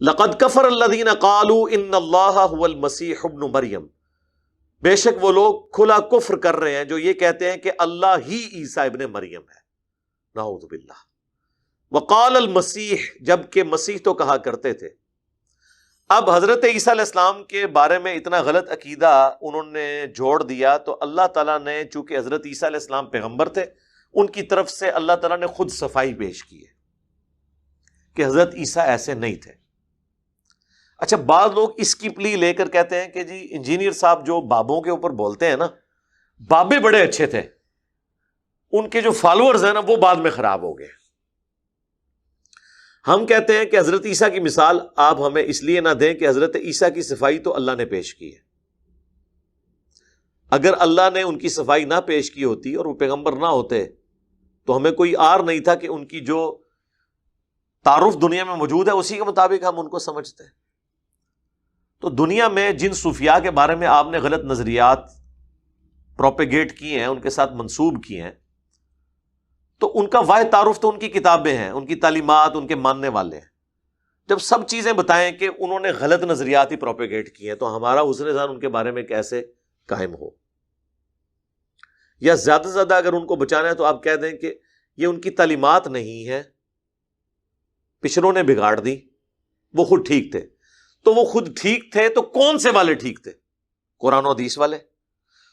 لقد کفر الذین قالوا ان اللہ هو المسیح ابن مریم، بے شک وہ لوگ کھلا کفر کر رہے ہیں جو یہ کہتے ہیں کہ اللہ ہی عیسیٰ ابن مریم ہے، نعوذ باللہ۔ وقال المسیح، جبکہ مسیح تو کہا کرتے تھے۔ اب حضرت عیسیٰ علیہ السلام کے بارے میں اتنا غلط عقیدہ انہوں نے جوڑ دیا، تو اللہ تعالیٰ نے چونکہ حضرت عیسیٰ علیہ السلام پیغمبر تھے، ان کی طرف سے اللہ تعالیٰ نے خود صفائی پیش کی ہے کہ حضرت عیسیٰ ایسے نہیں تھے۔ اچھا، بعض لوگ اس کی پلی لے کر کہتے ہیں کہ جی انجینئر صاحب جو بابوں کے اوپر بولتے ہیں نا، بابے بڑے اچھے تھے، ان کے جو فالوورز ہیں نا وہ بعد میں خراب ہو گئے۔ ہم کہتے ہیں کہ حضرت عیسیٰ کی مثال آپ ہمیں اس لیے نہ دیں کہ حضرت عیسیٰ کی صفائی تو اللہ نے پیش کی ہے۔ اگر اللہ نے ان کی صفائی نہ پیش کی ہوتی اور وہ پیغمبر نہ ہوتے تو ہمیں کوئی آر نہیں تھا کہ ان کی جو تعارف دنیا میں موجود ہے اسی کے مطابق ہم ان کو سمجھتے ہیں۔ تو دنیا میں جن صوفیاء کے بارے میں آپ نے غلط نظریات پروپیگیٹ کیے ہیں، ان کے ساتھ منسوب کیے ہیں، تو ان کا واحد تعارف تو ان کی کتابیں ہیں، ان کی تعلیمات، ان کے ماننے والے ہیں۔ جب سب چیزیں بتائیں کہ انہوں نے غلط نظریات ہی پروپیگیٹ کیے ہیں تو ہمارا حسن ظن ان کے بارے میں کیسے قائم ہو؟ یا زیادہ سے زیادہ اگر ان کو بچانا ہے تو آپ کہہ دیں کہ یہ ان کی تعلیمات نہیں ہے، پچھلوں نے بگاڑ دی، وہ خود ٹھیک تھے۔ تو وہ خود ٹھیک تھے تو کون سے والے ٹھیک تھے؟ قرآن و حدیث والے۔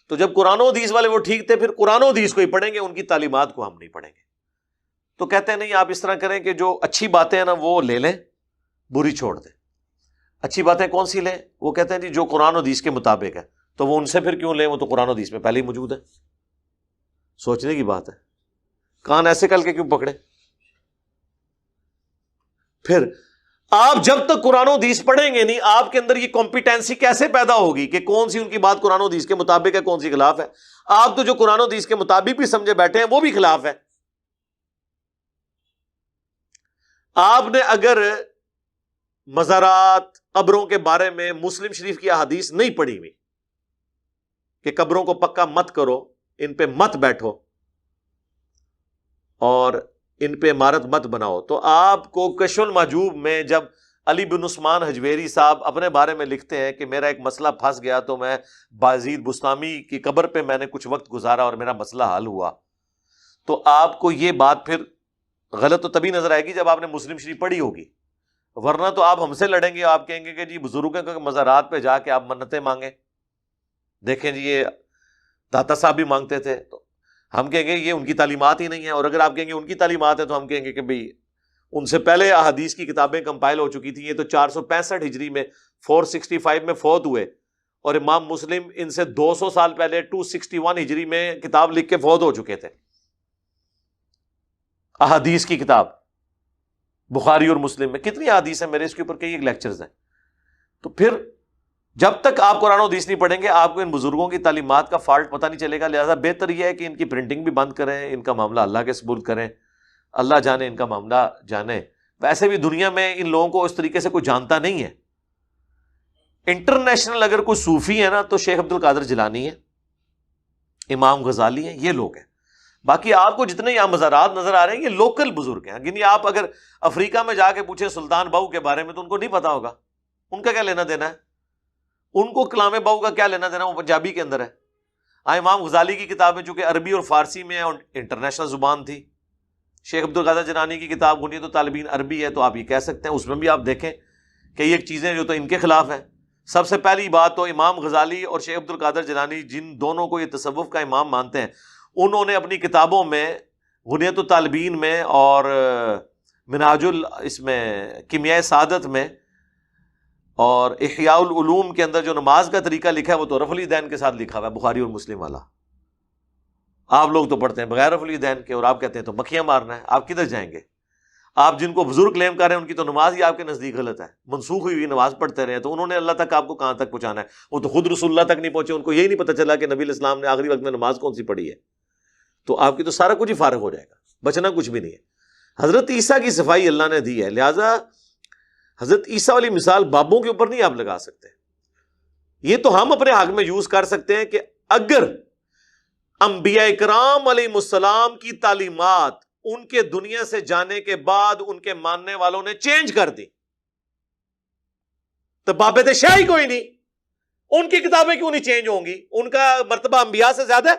تو جب قرآن و حدیث والے وہ ٹھیک تھے، پھر قرآن و حدیث کو ہی پڑھیں گے، ان کی تعلیمات کو ہم نہیں پڑھیں گے۔ تو کہتے ہیں نہیں، آپ اس طرح کریں کہ جو اچھی باتیں ہیں نا وہ لے لیں، بری چھوڑ دیں۔ اچھی باتیں کون سی لیں؟ وہ کہتے ہیں جی جو قرآن و حدیث کے مطابق ہے۔ تو وہ ان سے پھر کیوں لیں؟ وہ تو قرآن و حدیث میں پہلے ہی موجود ہے۔ سوچنے کی بات ہے، کان ایسے کل کے کیوں پکڑے؟ پھر آپ جب تک قرآن و حدیث پڑھیں گے نہیں، آپ کے اندر یہ کمپیٹنسی کیسے پیدا ہوگی کہ کون سی ان کی بات قرآن و حدیث کے مطابق ہے، کون سی خلاف ہے؟ آپ تو جو قرآن و حدیث کے مطابق بھی سمجھے بیٹھے ہیں وہ بھی خلاف ہے۔ آپ نے اگر مزارات، قبروں کے بارے میں مسلم شریف کی احادیث نہیں پڑھی ہوئی کہ قبروں کو پکا مت کرو، ان پہ مت بیٹھو اور ان پہ عمارت مت بناؤ، تو آپ کو کشف المحجوب میں جب علی بن عثمان حجویری صاحب اپنے بارے میں لکھتے ہیں کہ میرا ایک مسئلہ پھنس گیا تو میں بازید بستامی کی قبر پہ میں نے کچھ وقت گزارا اور میرا مسئلہ حل ہوا، تو آپ کو یہ بات پھر غلط تو تبھی نظر آئے گی جب آپ نے مسلم شریف پڑھی ہوگی، ورنہ تو آپ ہم سے لڑیں گے، آپ کہیں گے کہ جی بزرگوں کے مزارات پہ جا کے آپ منتیں مانگیں، دیکھیں جی یہ داتا صاحب بھی مانگتے تھے، تو ہم کہیں گے یہ ان کی تعلیمات ہی نہیں ہے۔ اور اگر آپ کہیں گے ان کی تعلیمات ہے تو ہم کہیں گے کہ بھئی ان سے پہلے احادیث کی کتابیں کمپائل ہو چکی تھیں، یہ تو 465 ہجری میں 465 میں فوت ہوئے، اور امام مسلم ان سے 200 سال پہلے 261 ہجری میں کتاب لکھ کے فوت ہو چکے تھے، احادیث کی کتاب بخاری اور مسلم میں کتنی احادیث ہیں، میرے اس کے اوپر کئی لیکچرز ہیں۔ تو پھر جب تک آپ قرآن و حدیث نہیں پڑھیں گے آپ کو ان بزرگوں کی تعلیمات کا فالٹ پتہ نہیں چلے گا۔ لہذا بہتر یہ ہے کہ ان کی پرنٹنگ بھی بند کریں، ان کا معاملہ اللہ کے سپرد کریں، اللہ جانے ان کا معاملہ جانے۔ ویسے بھی دنیا میں ان لوگوں کو اس طریقے سے کوئی جانتا نہیں ہے۔ انٹرنیشنل اگر کوئی صوفی ہے نا تو شیخ عبد القادر جیلانی ہے، امام غزالی ہیں، یہ لوگ ہیں۔ باقی آپ کو جتنے یہاں مزارات نظر آ رہے ہیں یہ لوکل بزرگ ہیں، یعنی آپ اگر افریقہ میں جا کے پوچھیں سلطان باؤ کے بارے میں تو ان کو نہیں پتا ہوگا، ان کا کیا لینا دینا ہے؟ ان کو کلام باؤ کا کیا لینا دینا، وہ پنجابی کے اندر ہے۔ امام غزالی کی کتابیں چونکہ عربی اور فارسی میں ہے اور انٹرنیشنل زبان تھی، شیخ عبد القادر جیلانی کی کتاب غنیۃ الطالبین عربی ہے، تو آپ یہ کہہ سکتے ہیں اس میں بھی آپ دیکھیں کہ یہ چیزیں جو تو ان کے خلاف ہیں۔ سب سے پہلی بات تو امام غزالی اور شیخ عبد القادر جیلانی جن دونوں کو یہ تصوف کا امام مانتے ہیں، انہوں نے اپنی کتابوں میں غنیۃ الطالبین میں اور منہاج اس میں کیمیائے سعادت میں اور احیاء العلوم کے اندر جو نماز کا طریقہ لکھا ہے وہ تو رفع الیدین کے ساتھ لکھا ہوا ہے، بخاری اور مسلم والا۔ آپ لوگ تو پڑھتے ہیں بغیر رفع الیدین کے، اور آپ کہتے ہیں تو مکھیاں مارنا ہے۔ آپ کدھر جائیں گے؟ آپ جن کو بزرگ کلیم کر رہے ہیں ان کی تو نماز ہی آپ کے نزدیک غلط ہے، منسوخ ہوئی ہوئی نماز پڑھتے رہے، تو انہوں نے اللہ تک آپ کو کہاں تک پہنچانا ہے؟ وہ تو خود رسول اللہ تک نہیں پہنچے، ان کو یہی نہیں پتہ چلا کہ نبی علیہ السلام نے آخری وقت میں نماز کون سی پڑھی ہے۔ تو آپ کی تو سارا کچھ ہی فارغ ہو جائے گا، بچنا کچھ بھی نہیں ہے۔ حضرت عیسیٰ کی صفائی اللہ نے دی ہے، لہٰذا حضرت عیسیٰ والی مثال بابوں کے اوپر نہیں آپ لگا سکتے۔ یہ تو ہم اپنے حق میں یوز کر سکتے ہیں کہ اگر انبیاء کرام علیہ السلام کی تعلیمات ان کے دنیا سے جانے کے بعد ان کے ماننے والوں نے چینج کر دی، تو بابت شاہی کوئی نہیں، ان کی کتابیں کیوں نہیں چینج ہوں گی؟ ان کا مرتبہ انبیاء سے زیادہ ہے،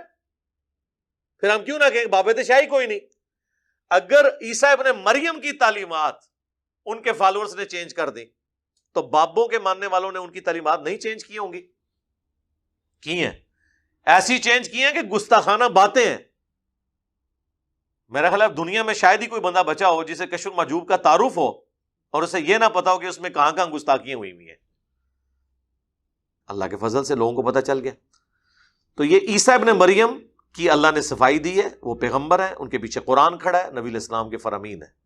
پھر ہم کیوں نہ کہیں بابت شاہی کوئی نہیں؟ اگر عیسیٰ ابن مریم کی تعلیمات ان کے فالوورز نے چینج کر دی تو بابوں کے ماننے والوں نے ان کی تعلیمات نہیں چینج کی ہوں گی؟ کی ہیں، ایسی چینج کی ہیں کہ گستاخانہ باتیں ہیں۔ میرا خیال ہے دنیا میں شاید ہی کوئی بندہ بچا ہو جسے کشف المحجوب کا تعارف ہو اور اسے یہ نہ پتا ہو کہ اس میں کہاں کہاں گستاخیاں ہوئی ہوئی ہیں۔ اللہ کے فضل سے لوگوں کو پتہ چل گیا۔ تو یہ عیسیٰ ابن مریم کی اللہ نے صفائی دی ہے، وہ پیغمبر ہیں، ان کے پیچھے قرآن کھڑا ہے، نبی علیہ السلام کے فرامین ہیں۔